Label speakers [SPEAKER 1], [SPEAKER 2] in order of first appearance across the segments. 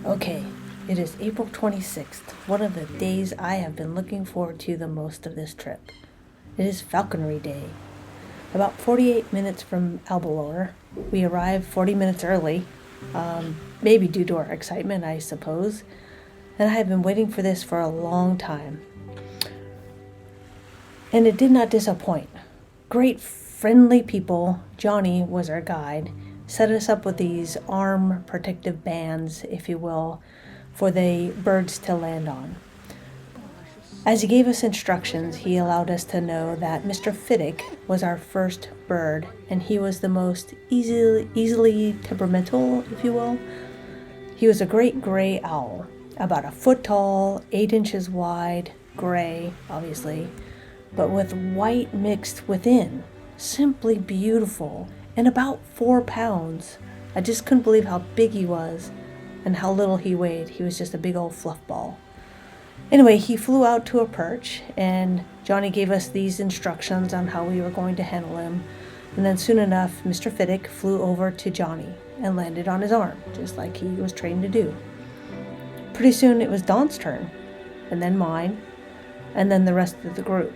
[SPEAKER 1] Okay, it is April 26th, one of the days I have been looking forward to the most of this trip. It is Falconry Day. About 48 minutes from Aviemore, we arrived 40 minutes early, maybe due to our excitement, I suppose, and I have been waiting for this for a long time. And it did not disappoint. Great friendly people, Johnny was our guide, set us up with these arm protective bands, if you will, for the birds to land on. As he gave us instructions, he allowed us to know that Mr. Fiddich was our first bird, and he was the most easily temperamental, if you will. He was a great gray owl, about a foot tall, 8 inches wide, gray, obviously, but with white mixed within. Simply beautiful, and about 4 pounds. I just couldn't believe how big he was and how little he weighed. He was just a big old fluff ball. Anyway, he flew out to a perch, and Johnny gave us these instructions on how we were going to handle him. And then soon enough, Mr. Fiddich flew over to Johnny and landed on his arm, just like he was trained to do. Pretty soon it was Don's turn, and then mine, and then the rest of the group.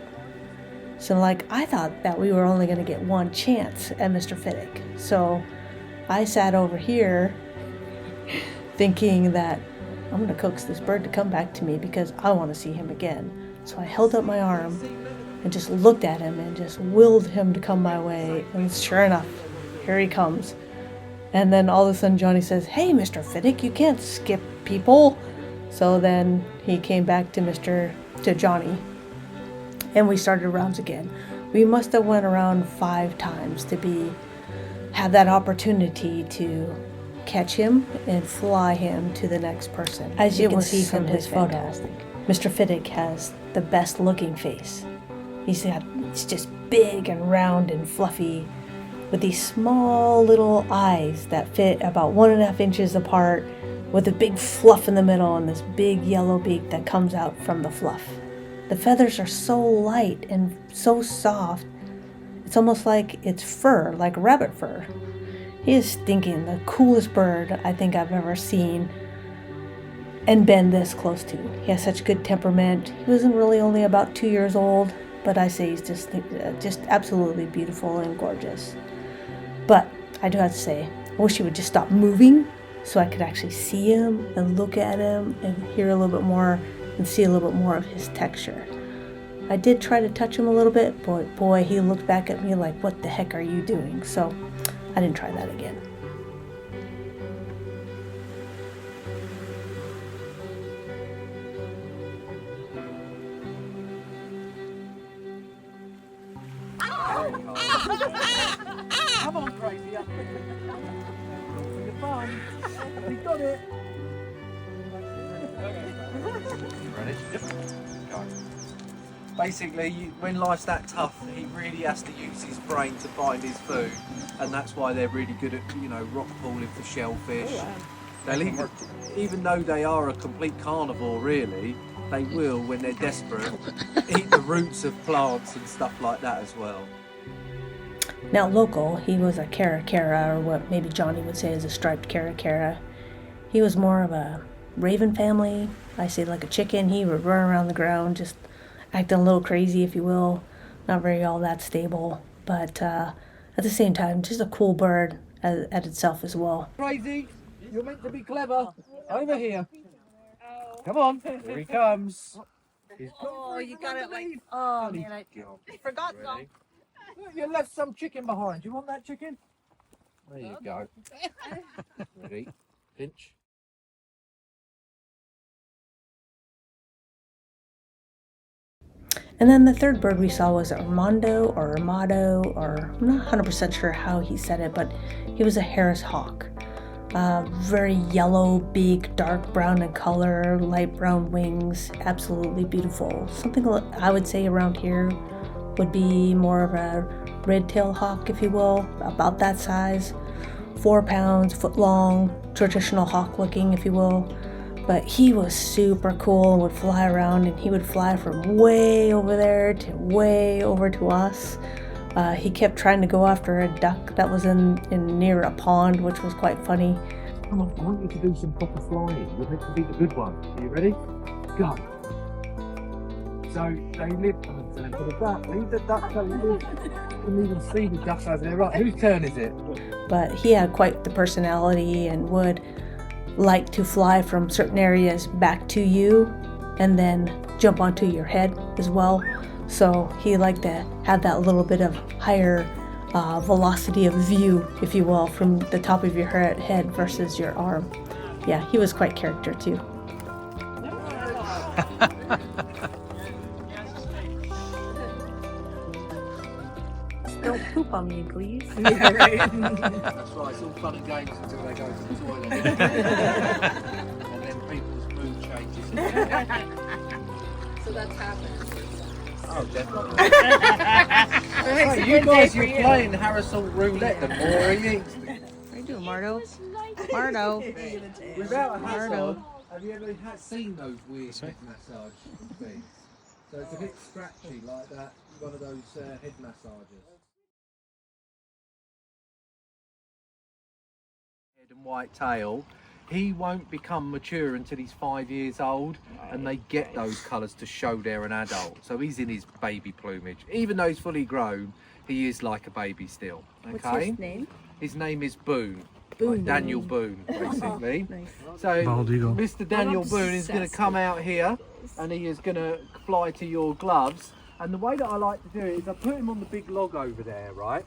[SPEAKER 1] So I thought that we were only going to get one chance at Mr. Fiddich. So I sat over here thinking that I'm going to coax this bird to come back to me because I want to see him again. So I held up my arm and just looked at him and just willed him to come my way. And sure enough, here he comes. And then all of a sudden Johnny says, "Hey, Mr. Fiddich, you can't skip people." So then he came back to Johnny. And we started rounds again. We must have went around 5 times to have that opportunity to catch him and fly him to the next person. As you can see from his photo, Mr. Fiddich has the best looking face. It's just big and round and fluffy, with these small little eyes that fit about 1.5 inches apart, with a big fluff in the middle and this big yellow beak that comes out from the fluff. The feathers are so light and so soft, it's almost like it's fur, like rabbit fur. He is stinking the coolest bird I think I've ever seen and been this close to. He has such good temperament. He wasn't really only about 2 years old, but I say he's just absolutely beautiful and gorgeous. But I do have to say, I wish he would just stop moving so I could actually see him and look at him and hear a little bit more and see a little bit more of his texture. I did try to touch him a little bit, but boy, he looked back at me like, "What the heck are you doing?" So I didn't try that again.
[SPEAKER 2] Come on, crazy. You're fine. We got it. Ready? Yep. Go. Basically, when life's that tough, he really has to use his brain to find his food, and that's why they're really good at, rock pooling for shellfish. Oh, wow. They'll even though they are a complete carnivore, really, they will, when they're desperate, eat the roots of plants and stuff like that as well.
[SPEAKER 1] Now, Loco, he was a caracara, or what maybe Johnny would say is a striped caracara. He was more of a raven family. I say like a chicken. He would run around the ground, just acting a little crazy, if you will. Not very all that stable, but at the same time, just a cool bird at itself as well.
[SPEAKER 2] Crazy, you're meant to be clever. Over here. Come on, here he comes.
[SPEAKER 3] Oh, you got it like, oh man, I forgot some.
[SPEAKER 2] You left some chicken behind. Do you want that chicken? There you go. Ready? Pinch.
[SPEAKER 1] And then the third bird we saw was Amado, or I'm not 100% sure how he said it, but he was a Harris hawk. Very yellow beak, dark brown in color, light brown wings, absolutely beautiful. Something I would say around here would be more of a red-tailed hawk, if you will, about that size. 4 pounds, foot long, traditional hawk looking, if you will. But he was super cool and would fly around, and he would fly from way over there to way over to us. He kept trying to go after a duck that was in near a pond, which was quite funny.
[SPEAKER 2] Come on, I want you to do some proper flying. You're meant to be the good one. Are you ready? Go. So they live for the duck. Leave the duck alone. You can even see the duck over there. Right, whose turn is it?
[SPEAKER 1] But he had quite the personality and would like to fly from certain areas back to you and then jump onto your head as well. So he liked to have that little bit of higher velocity of view, if you will, from the top of your head versus your arm. Yeah, he was quite character too.
[SPEAKER 3] Don't poop on me, please.
[SPEAKER 2] That's right, it's all fun and games until they go to the toilet. And then people's mood changes.
[SPEAKER 3] So that's happened.
[SPEAKER 2] Oh, definitely. Hey, you guys, you're playing Harrisal Roulette, the more he eats.
[SPEAKER 3] How you doing, Mardo? Mardo.
[SPEAKER 2] Without a hassle, have you ever seen those weird head massage things? So it's a bit scratchy like that, one of those head massagers. Head and white tail. He won't become mature until he's 5 years old, and they get those colours to show they're an adult. So he's in his baby plumage. Even though he's fully grown, he is like a baby still. Okay?
[SPEAKER 3] What's his name?
[SPEAKER 2] His name is Boone.
[SPEAKER 3] Boone.
[SPEAKER 2] Like Daniel Boone, basically.
[SPEAKER 3] Nice.
[SPEAKER 2] So Mr. Daniel Boone is going to come out here, and he is going to fly to your gloves. And the way that I like to do it is I put him on the big log over there, right?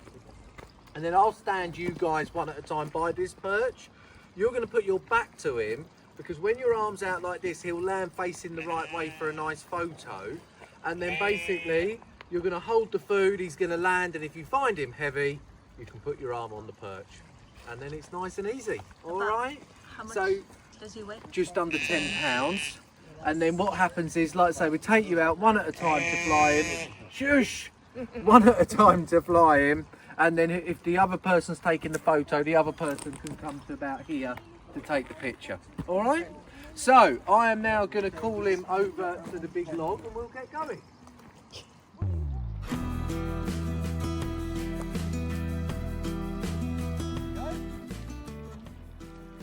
[SPEAKER 2] And then I'll stand you guys one at a time by this perch. You're going to put your back to him, because when your arm's out like this, he'll land facing the right way for a nice photo. And then basically, you're going to hold the food, he's going to land, and if you find him heavy, you can put your arm on the perch. And then it's nice and easy, all right?
[SPEAKER 3] How much
[SPEAKER 2] So,
[SPEAKER 3] does he weigh?
[SPEAKER 2] just under 10 pounds. And then what happens is, like I say, we take you out one at a time to fly him. Shush! One at a time to fly him. And then if the other person's taking the photo, the other person can come to about here to take the picture. All right? So I am now going to call him over to the big log and we'll get going.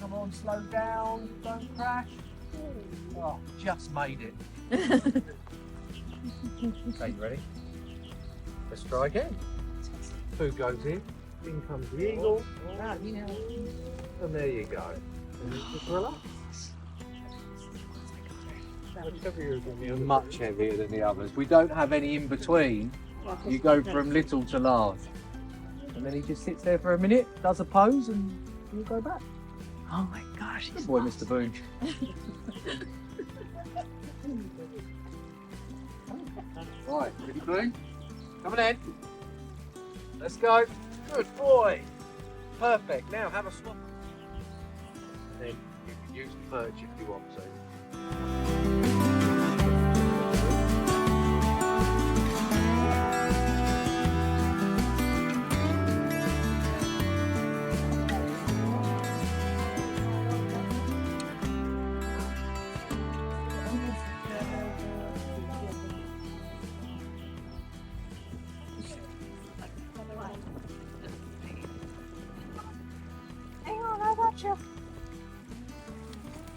[SPEAKER 2] Come on, slow down, don't crash. Oh, just made it. Okay, you ready? Let's try again. Food goes in comes the eagle, and there you go. And just relax. You're much heavier than the others. We don't have any in between. You go from little to large. And then he just sits there for a minute, does a pose, and you go back.
[SPEAKER 3] Oh my gosh.
[SPEAKER 2] Good boy, Mr. Boone. Right, ready, Boone? Coming in. Let's go. Good boy. Perfect. Now have a swap. And then you can use the perch if you want to.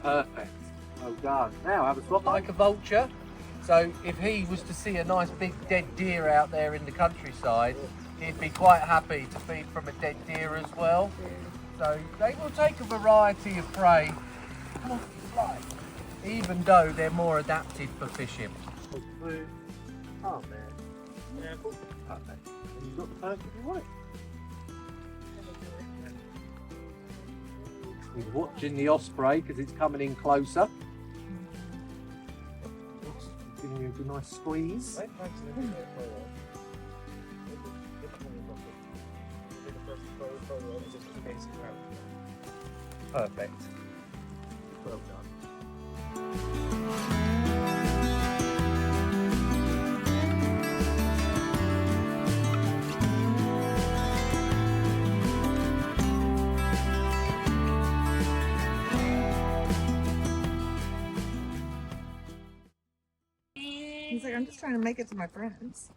[SPEAKER 2] Perfect. Well done. Now have a swap like a vulture. So if he was to see a nice big dead deer out there in the countryside, he'd be quite happy to feed from a dead deer as well. So they will take a variety of prey, even though they're more adapted for fishing. Oh man. Perfect. And you've got the perch if you want it. He's watching the osprey because it's coming in closer. Giving you a nice squeeze. Perfect. Well done.
[SPEAKER 4] He's like, I'm just trying to make it to my friends.